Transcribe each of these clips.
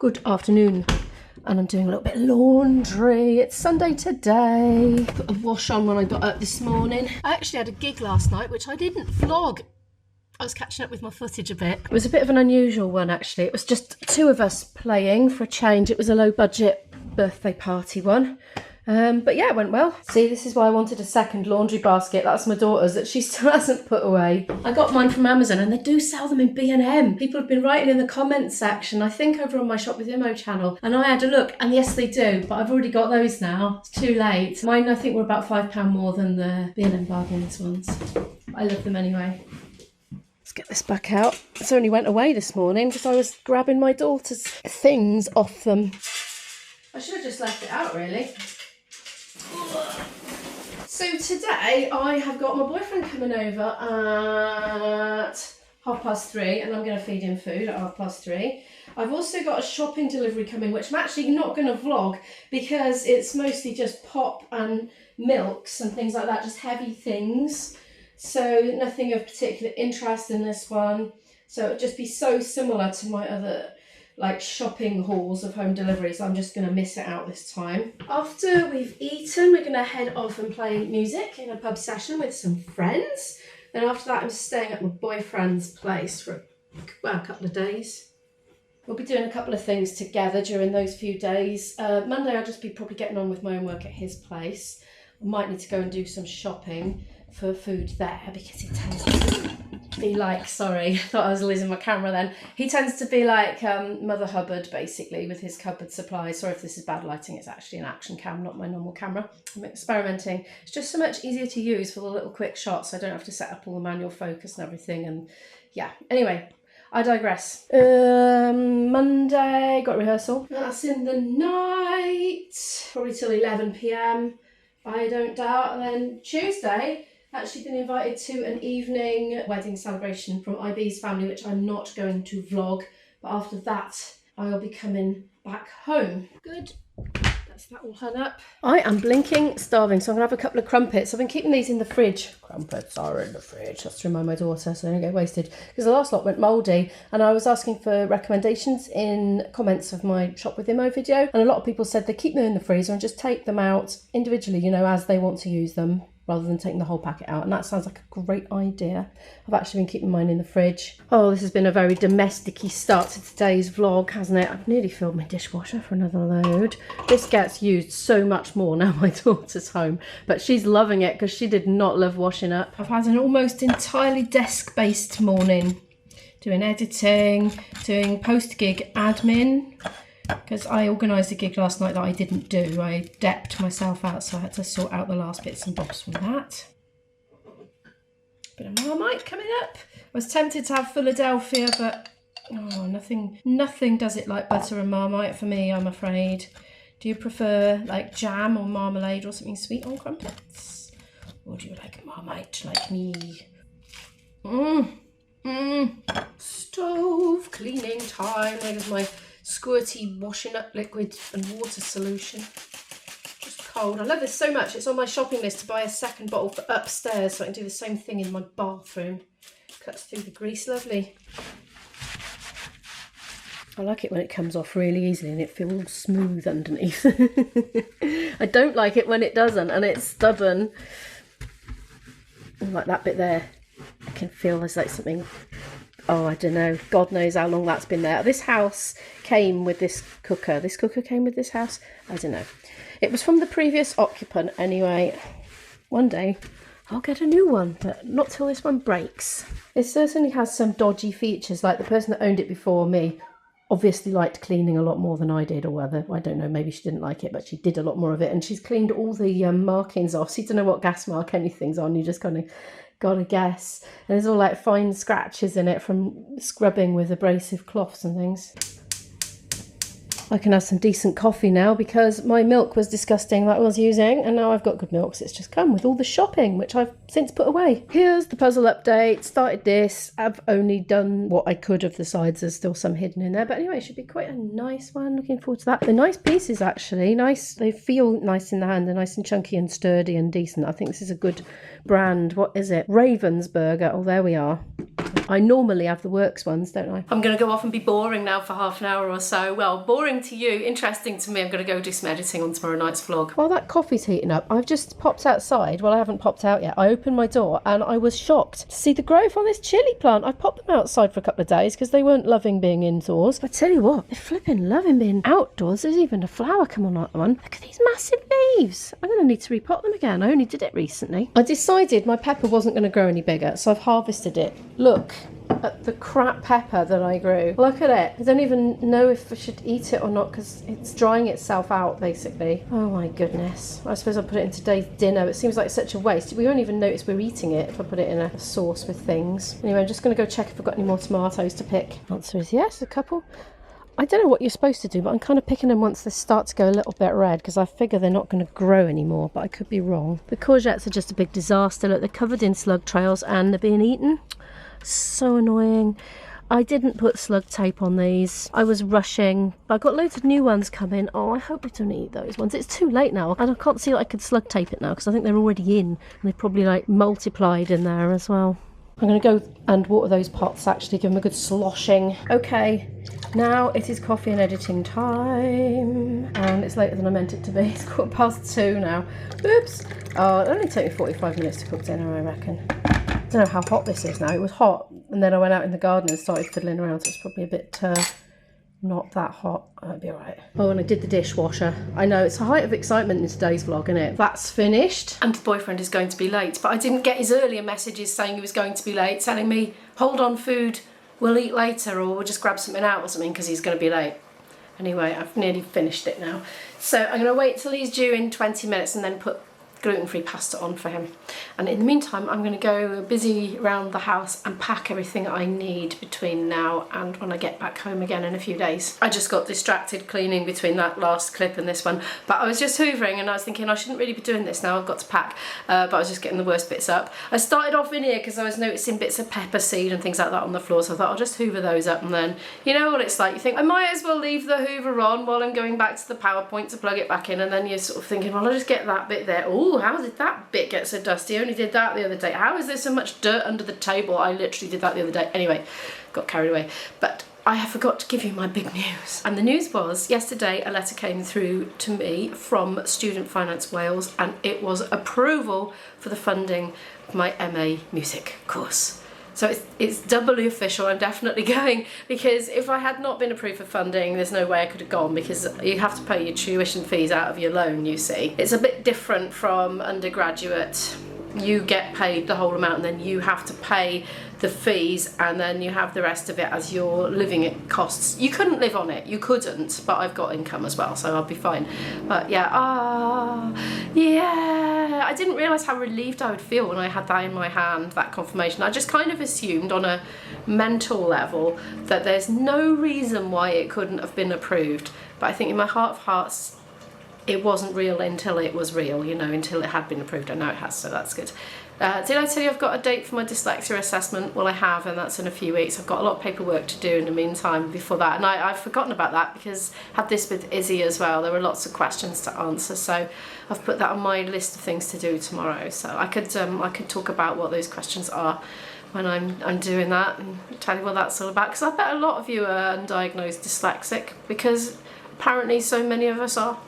Good afternoon, and I'm doing a little bit of laundry. It's Sunday today. Put a wash on when I got up this morning. I actually had a gig last night, which I didn't vlog. I was catching up with my footage a bit. It was a bit of an unusual one, actually. It was just two of us playing for a change. It was a low budget birthday party one. But yeah, it went well. See, this is why I wanted a second laundry basket. That's my daughter's that she still hasn't put away. I got mine from Amazon and they do sell them in B&M. People have been writing in the comments section, I think over on my Shop with Imo channel, and I had a look and yes they do, but I've already got those now. It's too late. Mine I think were about £5 more than the B&M bargains ones. I love them anyway. Let's get this back out. This only went away this morning because I was grabbing my daughter's things off them. I should have just left it out really. So today I have got my boyfriend coming over at 3:30 and I'm going to feed him food at 3:30. I've also got a shopping delivery coming which I'm actually not going to vlog because it's mostly just pop and milks and things like that, just heavy things. So nothing of particular interest in this one. So it'll just be so similar to my other like shopping hauls of home deliveries. I'm just going to miss it out this time. After we've eaten, we're going to head off and play music in a pub session with some friends. Then after that, I'm staying at my boyfriend's place for a couple of days. We'll be doing a couple of things together during those few days. Monday, I'll just be probably getting on with my own work at his place. I might need to go and do some shopping for food there because he tends to be like, sorry, I thought I was losing my camera then. He tends to be like Mother Hubbard basically with his cupboard supplies. Sorry if this is bad lighting, it's actually an action cam, not my normal camera. I'm experimenting. It's just so much easier to use for the little quick shots. So I don't have to set up all the manual focus and everything. And yeah, anyway, I digress. Monday, got rehearsal. That's in the night, probably till 11 p.m. I don't doubt. And then Tuesday, actually been invited to an evening wedding celebration from IB's family, which I'm not going to vlog, but after that I'll be coming back home. Good, that's that all hung up. I am blinking starving, so I'm gonna have a couple of crumpets. I've been keeping these in the fridge. Crumpets are in the fridge, that's to remind my daughter so they don't get wasted, because the last lot went mouldy, and I was asking for recommendations in comments of my Shop with Imo video, and a lot of people said they keep them in the freezer and just take them out individually, you know, as they want to use them, rather than taking the whole packet out, and that sounds like a great idea. I've actually been keeping mine in the fridge. Oh, this has been a very domestic-y start to today's vlog, hasn't it? I've nearly filled my dishwasher for another load. This gets used so much more now my daughter's home, but she's loving it because she did not love washing up. I've had an almost entirely desk-based morning, doing editing, doing post-gig admin, because I organised a gig last night that I didn't do. I decked myself out, so I had to sort out the last bits and bobs from that. Bit of Marmite coming up. I was tempted to have Philadelphia, but oh, nothing does it like butter and Marmite for me, I'm afraid. Do you prefer like jam or marmalade or something sweet on crumpets? Or do you like Marmite like me? Stove cleaning time. There's my squirty washing up liquid and water solution. Just cold. I love this so much. It's on my shopping list to buy a second bottle for upstairs so I can do the same thing in my bathroom. Cuts through the grease, lovely. I like it when it comes off really easily and it feels smooth underneath. I don't like it when it doesn't and it's stubborn. Like that bit there. I can feel there's like something, oh, I don't know. God knows how long that's been there. This house came with this cooker. This cooker came with this house. I don't know. It was from the previous occupant anyway. One day I'll get a new one, but not till this one breaks. It certainly has some dodgy features. Like the person that owned it before me obviously liked cleaning a lot more than I did, or whether, I don't know, maybe she didn't like it, but she did a lot more of it. And she's cleaned all the markings off. So you don't know what gas mark anything's on. You just kind of gotta guess. And there's all like fine scratches in it from scrubbing with abrasive cloths and things. I can have some decent coffee now because my milk was disgusting that I was using, and now I've got good milk, so it's just come with all the shopping, which I've since put away. Here's the puzzle update. Started this. I've only done what I could of the sides. There's still some hidden in there, but anyway, it should be quite a nice one. Looking forward to that. They're nice pieces, actually. Nice. They feel nice in the hand. They're nice and chunky and sturdy and decent. I think this is a good brand. What is it? Ravensburger. Oh, there we are. I normally have the works ones, don't I? I'm going to go off and be boring now for half an hour or so. Well, boring to you, interesting to me. I'm going to go do some editing on tomorrow night's vlog. While that coffee's heating up, I've just popped outside. Well, I haven't popped out yet. I opened my door and I was shocked to see the growth on this chilli plant. I popped them outside for a couple of days because they weren't loving being indoors. But I tell you what, they're flipping loving being outdoors. There's even a flower coming on that one. Look at these massive leaves. I'm going to need to repot them again. I only did it recently. I decided my pepper wasn't going to grow any bigger, so I've harvested it. Look at the crap pepper that I grew. Look at it. I don't even know if I should eat it or not because it's drying itself out basically. Oh my goodness. I suppose I'll put it in today's dinner. It seems like such a waste. We won't even notice we're eating it if I put it in a sauce with things. Anyway, I'm just going to go check if I've got any more tomatoes to pick. Answer is yes, a couple. I don't know what you're supposed to do, but I'm kind of picking them once they start to go a little bit red because I figure they're not going to grow anymore, but I could be wrong. The courgettes are just a big disaster. Look, they're covered in slug trails and they're being eaten. So annoying. I didn't put slug tape on these. I was rushing, but I've got loads of new ones coming. Oh, I hope I don't eat those ones. It's too late now, and I can't see I could slug tape it now because I think they're already in, and they've probably like multiplied in there as well. I'm going to go and water those pots, actually, give them a good sloshing. Okay, now it is coffee and editing time, and it's later than I meant it to be. It's 2:15 now. Oops. Oh, it'll only take me 45 minutes to cook dinner, I reckon. I don't know how hot this is now. It was hot, and then I went out in the garden and started fiddling around, so it's probably a bit not that hot. That'll be all right. Oh, and I did the dishwasher. I know, it's a height of excitement in today's vlog, isn't it? That's finished. And the boyfriend is going to be late, but I didn't get his earlier messages saying he was going to be late, telling me, hold on food, we'll eat later, or we'll just grab something out or something because he's going to be late. Anyway, I've nearly finished it now. So I'm going to wait till he's due in 20 minutes and then put gluten-free pasta on for him. And in the meantime, I'm going to go busy around the house and pack everything I need between now and when I get back home again in a few days. I just got distracted cleaning between that last clip and this one, but I was just hoovering and I was thinking I shouldn't really be doing this now, I've got to pack, but I was just getting the worst bits up. I started off in here because I was noticing bits of pepper seed and things like that on the floor, so I thought I'll just hoover those up, and then you know what it's like, you think I might as well leave the hoover on while I'm going back to the PowerPoint to plug it back in, and then you're sort of thinking, well, I'll just get that bit there. Oh, how did that bit get so dusty? I only did that the other day. How is there so much dirt under the table? I literally did that the other day. Anyway, got carried away. But I forgot to give you my big news. And the news was, yesterday a letter came through to me from Student Finance Wales, and it was approval for the funding of my MA music course. So it's doubly official. I'm definitely going, because if I had not been approved for funding, there's no way I could have gone, because you have to pay your tuition fees out of your loan, you see. It's a bit different from undergraduate. You get paid the whole amount and then you have to pay the fees, and then you have the rest of it as your living costs. You couldn't live on it, you couldn't, but I've got income as well, so I'll be fine. But yeah, yeah, I didn't realise how relieved I would feel when I had that in my hand, that confirmation. I just kind of assumed on a mental level that there's no reason why it couldn't have been approved, but I think in my heart of hearts it wasn't real until it was real, you know, until it had been approved. I know it has, so that's good. Did I tell you I've got a date for my dyslexia assessment? Well, I have, and that's in a few weeks. I've got a lot of paperwork to do in the meantime before that, and I've forgotten about that because I had this with Izzy as well. There were lots of questions to answer, so I've put that on my list of things to do tomorrow. So I could talk about what those questions are when I'm doing that and tell you what that's all about, because I bet a lot of you are undiagnosed dyslexic, because apparently so many of us are.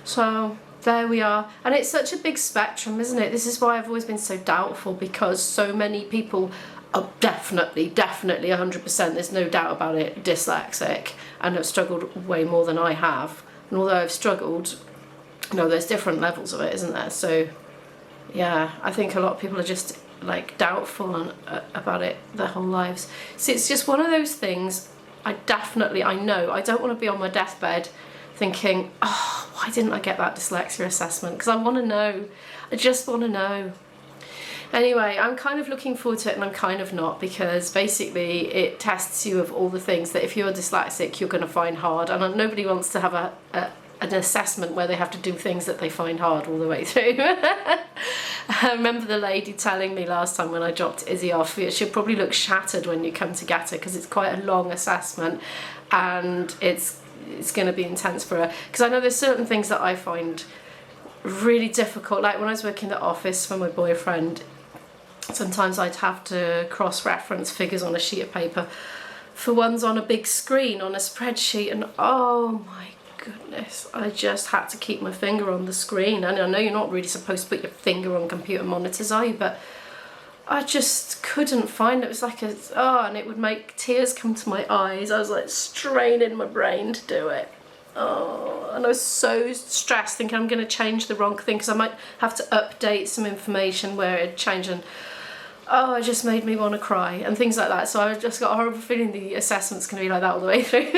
So there we are, and it's such a big spectrum, isn't it? This is why I've always been so doubtful, because so many people are definitely 100%, there's no doubt about it, dyslexic, and have struggled way more than I have. And although I've struggled, you know, there's different levels of it, isn't there? So yeah, I think a lot of people are just like doubtful about it their whole lives. So it's just one of those things. I know I don't want to be on my deathbed thinking, oh, why didn't I get that dyslexia assessment? Because I want to know. I just want to know. Anyway, I'm kind of looking forward to it, and I'm kind of not, because basically it tests you of all the things that if you're dyslexic you're going to find hard, and nobody wants to have an assessment where they have to do things that they find hard all the way through. I remember the lady telling me last time when I dropped Izzy off, she'll probably look shattered when you come to get her, because it's quite a long assessment and it's going to be intense for her, because I know there's certain things that I find really difficult. Like when I was working in the office for my boyfriend, sometimes I'd have to cross-reference figures on a sheet of paper for ones on a big screen on a spreadsheet, and oh my goodness, I just had to keep my finger on the screen. And I know you're not really supposed to put your finger on computer monitors, are you? But I just couldn't find it. It was like and it would make tears come to my eyes. I was like straining my brain to do it. Oh, and I was so stressed thinking I'm going to change the wrong thing because I might have to update some information where it changed, and oh, it just made me want to cry and things like that. So I just got a horrible feeling the assessment's going to be like that all the way through.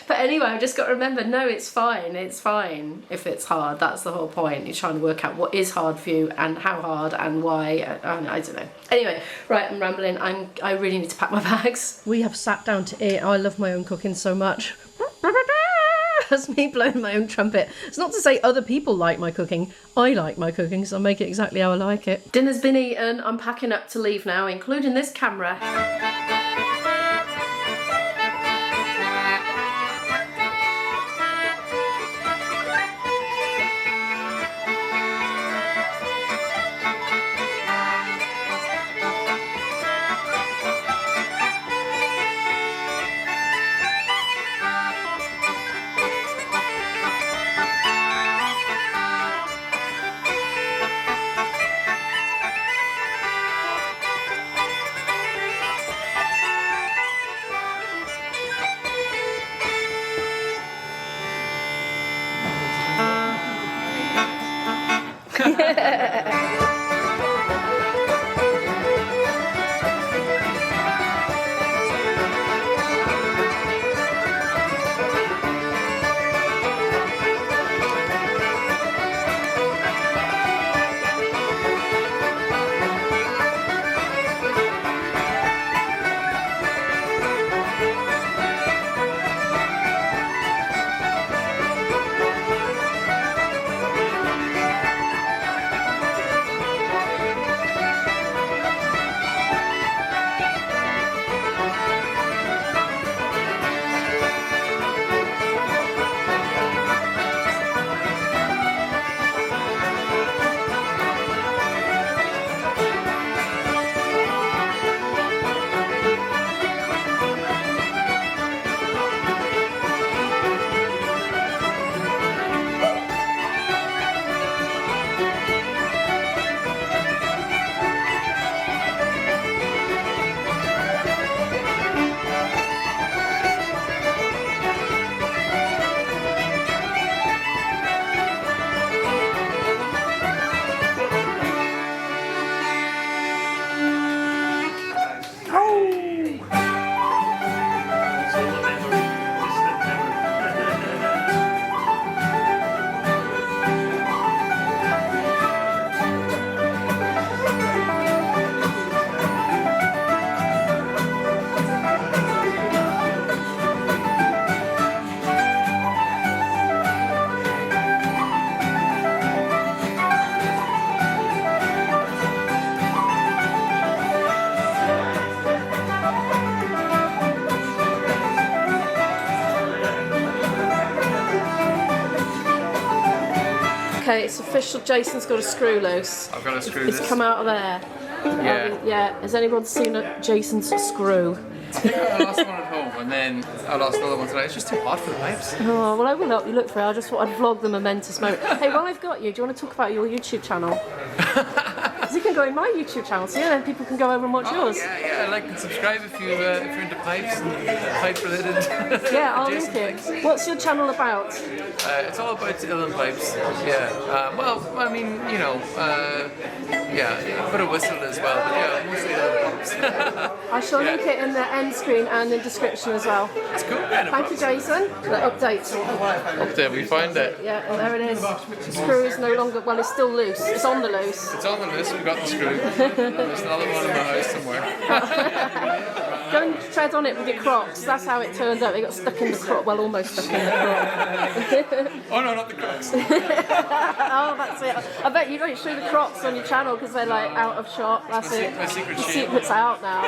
But anyway, I've just got to remember, no, it's fine if it's hard. That's the whole point. You're trying to work out what is hard for you and how hard and why. I don't know. Anyway, right, I'm rambling. I really need to pack my bags. We have sat down to eat. Oh, I love my own cooking so much. That's me blowing my own trumpet. It's not to say other people like my cooking. I like my cooking, so I make it exactly how I like it. Dinner's been eaten. I'm packing up to leave now, including this camera. Okay, it's official. Jason's got a screw loose. I've got a screw It's loose. come out of there. Yeah. Yeah. Has anyone seen Jason's screw? I lost one at home and then I lost another one today. It's just too hot for the pipes. Oh, well, I will help you look for it. I just thought I'd vlog the momentous moment. Hey, while I've got you, do you want to talk about your YouTube channel? Because you can go in my YouTube channel, so then people can go over and watch yours. Yeah, like and subscribe if you're into pipes and pipe related. Yeah, I'll link it. What's your channel about? It's all about Uilleann pipes. Yeah. Well, I mean, you know, yeah, a bit of whistle as well, but yeah, mostly Uilleann pipes. I shall link it in the end screen and the description as well. It's cool. Thank you, Jason. The update. Up there, we find it. Yeah, and there it is. The screw is no longer, well, it's still loose. It's on the loose. It's on the list. We've got the screw. There's another one in the house somewhere. Go and tread on it with your Crocs. That's how it turned out. They got stuck in the Croc. Well, almost stuck in the Croc. Oh no, not the Crocs. Oh, that's it. I bet you don't show the Crocs on your channel because they're like out of shot. That's it. My secret The shame. secret's out now.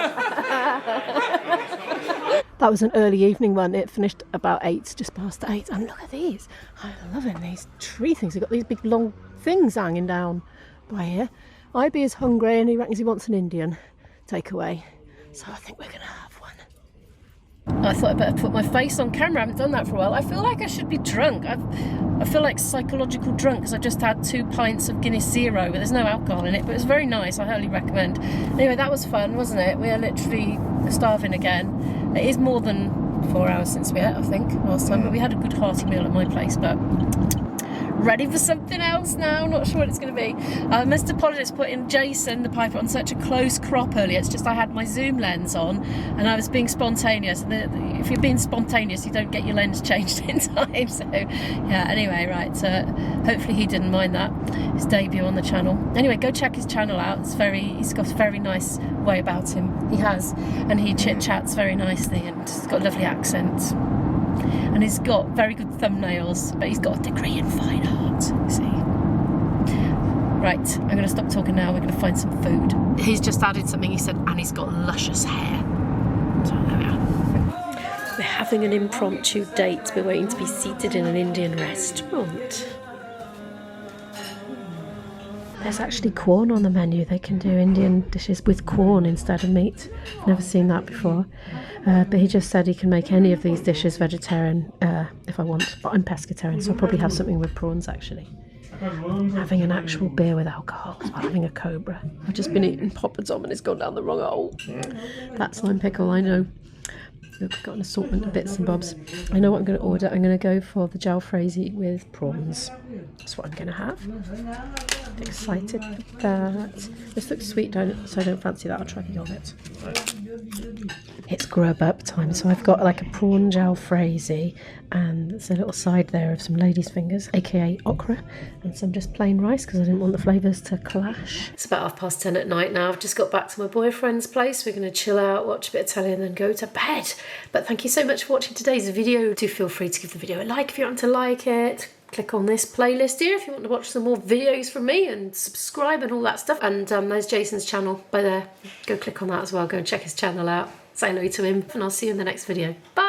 That was an early evening one. It finished about 8, just past 8. And look at these. I'm loving these tree things. They've got these big long things hanging down by here. Ibi is hungry and he reckons he wants an Indian takeaway. So I think we're going to have one. I thought I'd better put my face on camera. I haven't done that for a while. I feel like I should be drunk. I feel like psychological drunk because I've just had 2 pints of Guinness Zero, but there's no alcohol in it. But it's very nice. I highly recommend. Anyway, that was fun, wasn't it? We are literally starving again. It is more than 4 hours since we ate, I think, last time. But we had a good hearty meal at my place. But ready for something else now. Not sure what it's going to be. I must apologise for putting Jason the piper on such a close crop earlier. It's just I had my zoom lens on and I was being spontaneous. If you're being spontaneous, you don't get your lens changed in time. So yeah, anyway, right, hopefully he didn't mind that. His debut on the channel. Anyway, go check his channel out. He's got a very nice way about him. He has, and he chit chats very nicely and he's got a lovely accent. And he's got very good thumbnails, but he's got a degree in fine art, you see. Right, I'm going to stop talking now. We're going to find some food. He's just added something. He said, and he's got luscious hair. So there we are. We're having an impromptu date. We're waiting to be seated in an Indian restaurant. There's actually corn on the menu. They can do Indian dishes with corn instead of meat. Never seen that before. But he just said he can make any of these dishes vegetarian if I want. But I'm pescatarian, so I'll probably have something with prawns actually. Having an actual beer with alcohol while having a cobra. I've just been eating poppadom and it's gone down the wrong hole. That's lime pickle, I know. We've got an assortment of bits and bobs. I know what I'm going to order. I'm going to go for the jalfrezi with prawns. That's what I'm going to have. Excited for that. This looks sweet, so I don't fancy that. I'll try the yogurt. It's grub up time, so I've got like a prawn jalfrezi and there's a little side there of some lady's fingers, aka okra, and some just plain rice because I didn't want the flavours to clash. It's about 10:30 at night now. I've just got back to my boyfriend's place. We're going to chill out, watch a bit of telly and then go to bed. But thank you so much for watching today's video. Do feel free to give the video a like if you want to like it. Click on this playlist here if you want to watch some more videos from me and subscribe and all that stuff. And there's Jason's channel by there. Go click on that as well. Go and check his channel out. Say hello to him and I'll see you in the next video. Bye!